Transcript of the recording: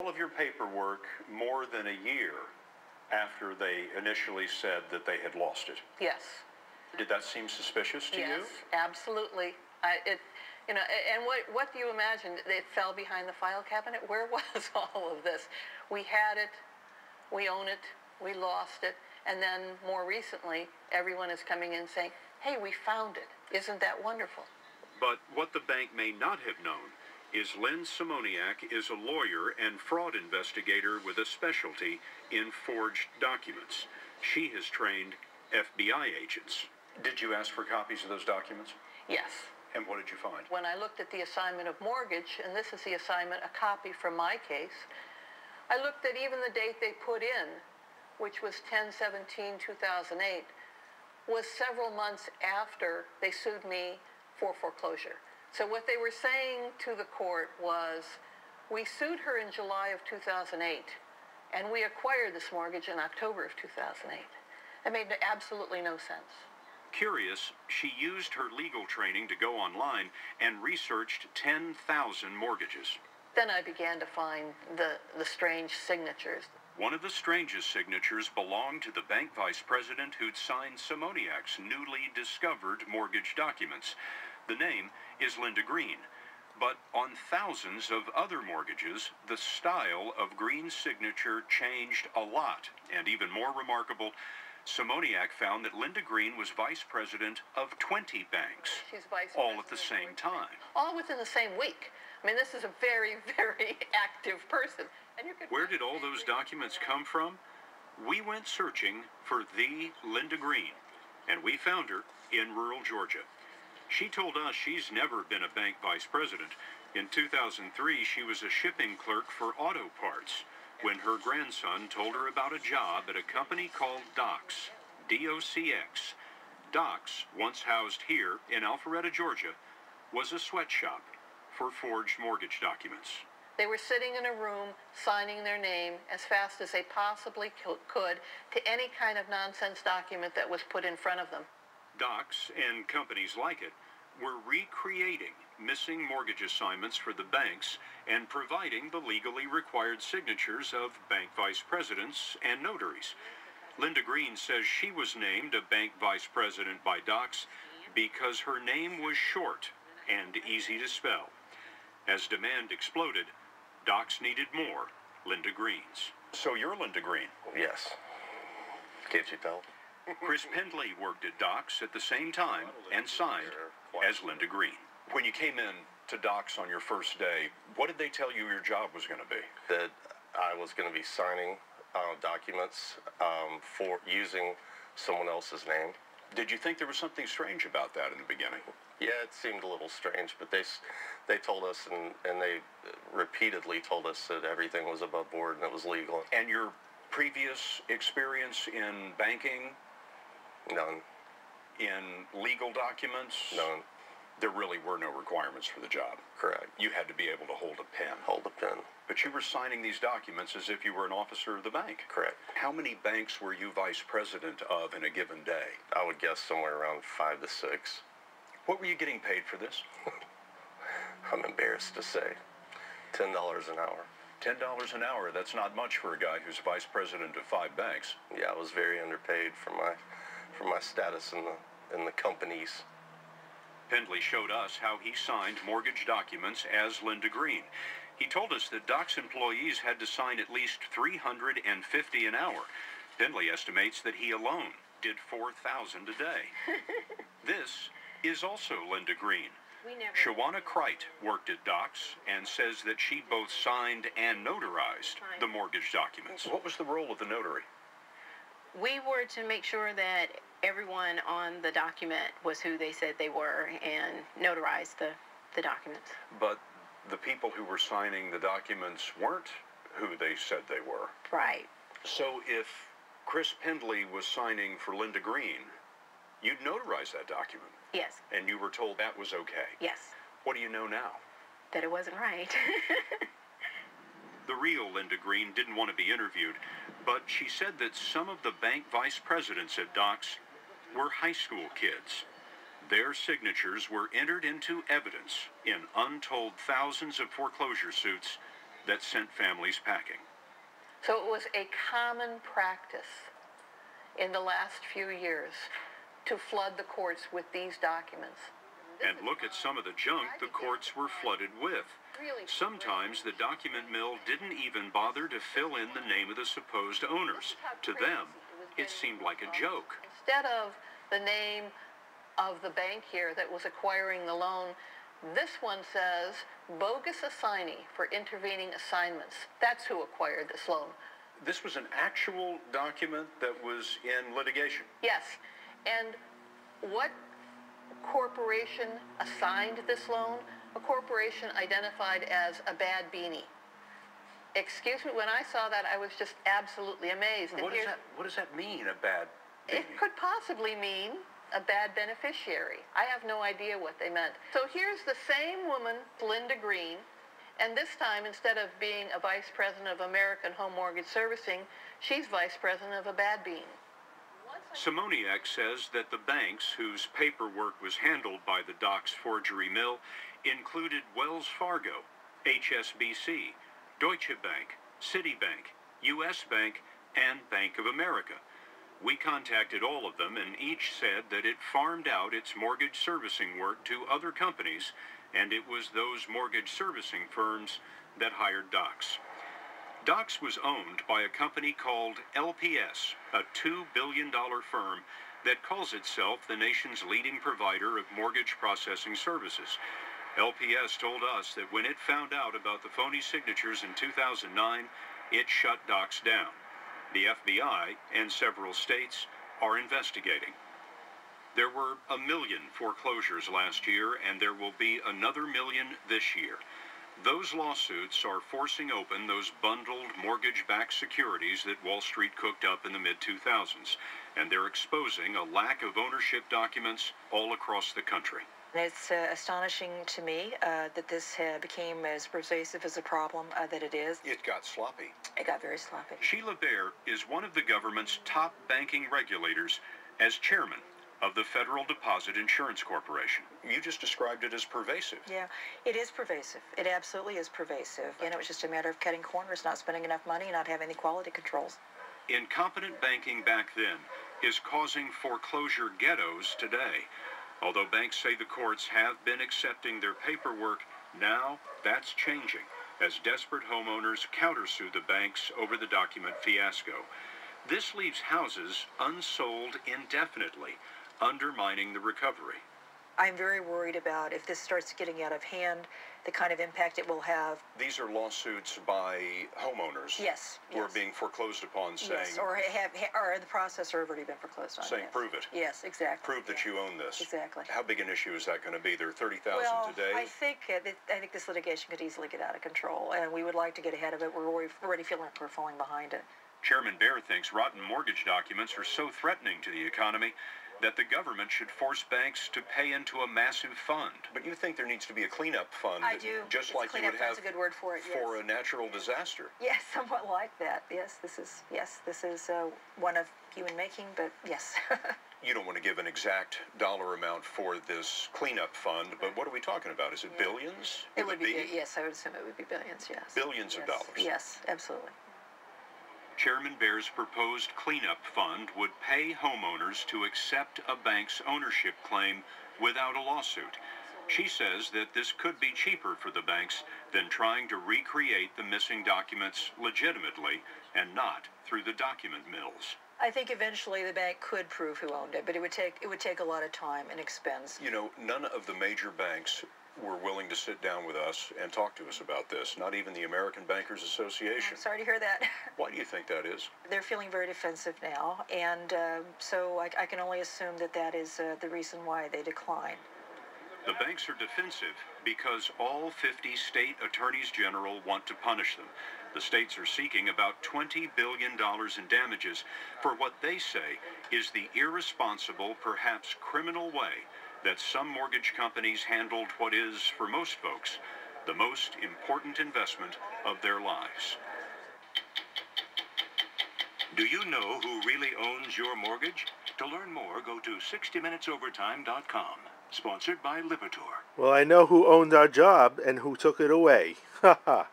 All of your paperwork more than a year after they initially said that they had lost it. Yes. Did that seem suspicious to you? Yes, absolutely. And what do you imagine? It fell behind the file cabinet? Where was all of this? We had it, we own it, we lost it, and then more recently, everyone is coming in saying, hey, we found it. Isn't that wonderful? But what the bank may not have known is Lynn Simoniak is a lawyer and fraud investigator with a specialty in forged documents. She has trained FBI agents. Did you ask for copies of those documents? Yes. And what did you find? When I looked at the assignment of mortgage, and this is the assignment, a copy from my case, I looked at even the date they put in, which was 10/17/2008, was several months after they sued me for foreclosure. So what they were saying to the court was, we sued her in July of 2008, and we acquired this mortgage in October of 2008. It made absolutely no sense. Curious, she used her legal training to go online and researched 10,000 mortgages. Then I began to find the strange signatures. One of the strangest signatures belonged to the bank vice president who'd signed Simoniak's newly discovered mortgage documents. The name is Linda Green, but on thousands of other mortgages, the style of Green's signature changed a lot. And even more remarkable, Simoniak found that Linda Green was vice president of 20 banks, She's vice all at the same time. All within the same week. I mean, this is a very, very active person. And you could Where did all those documents come from? We went searching for the Linda Green, and we found her in rural Georgia. She told us she's never been a bank vice president. In 2003, she was a shipping clerk for auto parts when her grandson told her about a job at a company called Docs, D-O-C-X. Docs, once housed here in Alpharetta, Georgia, was a sweatshop for forged mortgage documents. They were sitting in a room signing their name as fast as they possibly could to any kind of nonsense document that was put in front of them. Docs and companies like it were recreating missing mortgage assignments for the banks and providing the legally required signatures of bank vice presidents and notaries. Linda Green says she was named a bank vice president by Docs because her name was short and easy to spell. As demand exploded, Docs needed more Linda Greens. So you're Linda Green? Yes. Can't you tell? Chris Pendley worked at Docs at the same time and signed as Linda Green. When you came in to Docs on your first day, what did they tell you your job was going to be? That I was going to be signing documents for using someone else's name. Did you think there was something strange about that in the beginning? Yeah, it seemed a little strange, but they told us, and they repeatedly told us that everything was above board and it was legal. And your previous experience in banking? None. In legal documents? None. There really were no requirements for the job. Correct. You had to be able to hold a pen. Hold a pen. But you were signing these documents as if you were an officer of the bank. Correct. How many banks were you vice president of in a given day? I would guess somewhere around 5 to 6. What were you getting paid for this? I'm embarrassed to say. $10 an hour. $10 an hour, that's not much for a guy who's vice president of 5 banks. Yeah, I was very underpaid for my status in the companies. Pendley showed us how he signed mortgage documents as Linda Green. He told us that Docs employees had to sign at least $350 an hour. Pendley estimates that he alone did 4,000 a day. This is also Linda Green. Shawana Kreit worked at Docs and says that she both signed and notarized the mortgage documents. What was the role of the notary? We were to make sure that everyone on the document was who they said they were and notarized the documents. But the people who were signing the documents weren't who they said they were. Right. So if Chris Pendley was signing for Linda Green, you'd notarize that document. Yes. And you were told that was okay. Yes. What do you know now? That it wasn't right. The real Linda Green didn't want to be interviewed, but she said that some of the bank vice presidents at Docs were high school kids. Their signatures were entered into evidence in untold thousands of foreclosure suits that sent families packing. So it was a common practice in the last few years to flood the courts with these documents. And look at some of the junk the courts were flooded with. Sometimes the document mill didn't even bother to fill in the name of the supposed owners. To them, it seemed like a joke. Instead of the name of the bank here that was acquiring the loan, this one says bogus assignee for intervening assignments. That's who acquired this loan. This was an actual document that was in litigation. Yes. And what corporation assigned this loan? A corporation identified as a bad beanie. Excuse me, when I saw that, I was just absolutely amazed. What does that mean, a bad beanie? It could possibly mean a bad beneficiary. I have no idea what they meant. So here's the same woman, Linda Green, and this time, instead of being a vice president of American Home Mortgage Servicing, she's vice president of a bad bean. Simoniak says that the banks whose paperwork was handled by the Docks forgery mill included Wells Fargo, HSBC, Deutsche Bank, Citibank, U.S. Bank, and Bank of America. We contacted all of them, and each said that it farmed out its mortgage servicing work to other companies, and it was those mortgage servicing firms that hired Docks. Docks was owned by a company called LPS, a $2 billion firm that calls itself the nation's leading provider of mortgage processing services. LPS told us that when it found out about the phony signatures in 2009, it shut Docks down. The FBI and several states are investigating. There were 1 million foreclosures last year, and there will be another 1 million this year. Those lawsuits are forcing open those bundled mortgage-backed securities that Wall Street cooked up in the mid-2000s, and they're exposing a lack of ownership documents all across the country. It's astonishing to me that this became as pervasive as a problem that it is. It got sloppy. It got very sloppy. Sheila Bair is one of the government's top banking regulators as chairman of the Federal Deposit Insurance Corporation. You just described it as pervasive. Yeah, it is pervasive. It absolutely is pervasive. And it was just a matter of cutting corners, not spending enough money, not having the quality controls. Incompetent banking back then is causing foreclosure ghettos today. Although banks say the courts have been accepting their paperwork, now that's changing as desperate homeowners countersue the banks over the document fiasco. This leaves houses unsold indefinitely, undermining the recovery. I'm very worried about if this starts getting out of hand, the kind of impact it will have. These are lawsuits by homeowners Yes. who are being foreclosed upon, saying, yes, or in the process or have already been foreclosed on. saying, yes. prove it. Yes, exactly. Prove that you own this. Exactly. How big an issue is that going to be? There are 30,000 today. I think this litigation could easily get out of control, and we would like to get ahead of it. We're already feeling like we're falling behind it. Chairman Bair thinks rotten mortgage documents are so threatening to the economy that the government should force banks to pay into a massive fund. But you think there needs to be a cleanup fund? I do. Just like you would have a good word for it. for yes. a natural disaster. Yes, somewhat like that. Yes, this is one of human making, but yes. You don't want to give an exact dollar amount for this cleanup fund, but what are we talking about? Is it billions? It would be. Yes, I would assume it would be billions. Yes. Billions of dollars. Yes, absolutely. Chairman Bair's proposed cleanup fund would pay homeowners to accept a bank's ownership claim without a lawsuit. She says that this could be cheaper for the banks than trying to recreate the missing documents legitimately and not through the document mills. I think eventually the bank could prove who owned it, but it would take a lot of time and expense. You know, none of the major banks were willing to sit down with us and talk to us about this, not even the American Bankers Association. I'm sorry to hear that. Why do you think that is? They're feeling very defensive now, and so I can only assume that is the reason why they decline. The banks are defensive because all 50 state attorneys general want to punish them. The states are seeking about $20 billion in damages for what they say is the irresponsible, perhaps criminal way that some mortgage companies handled what is, for most folks, the most important investment of their lives. Do you know who really owns your mortgage? To learn more, go to 60minutesovertime.com. Sponsored by Lipitor. Well, I know who owned our job and who took it away. Ha ha.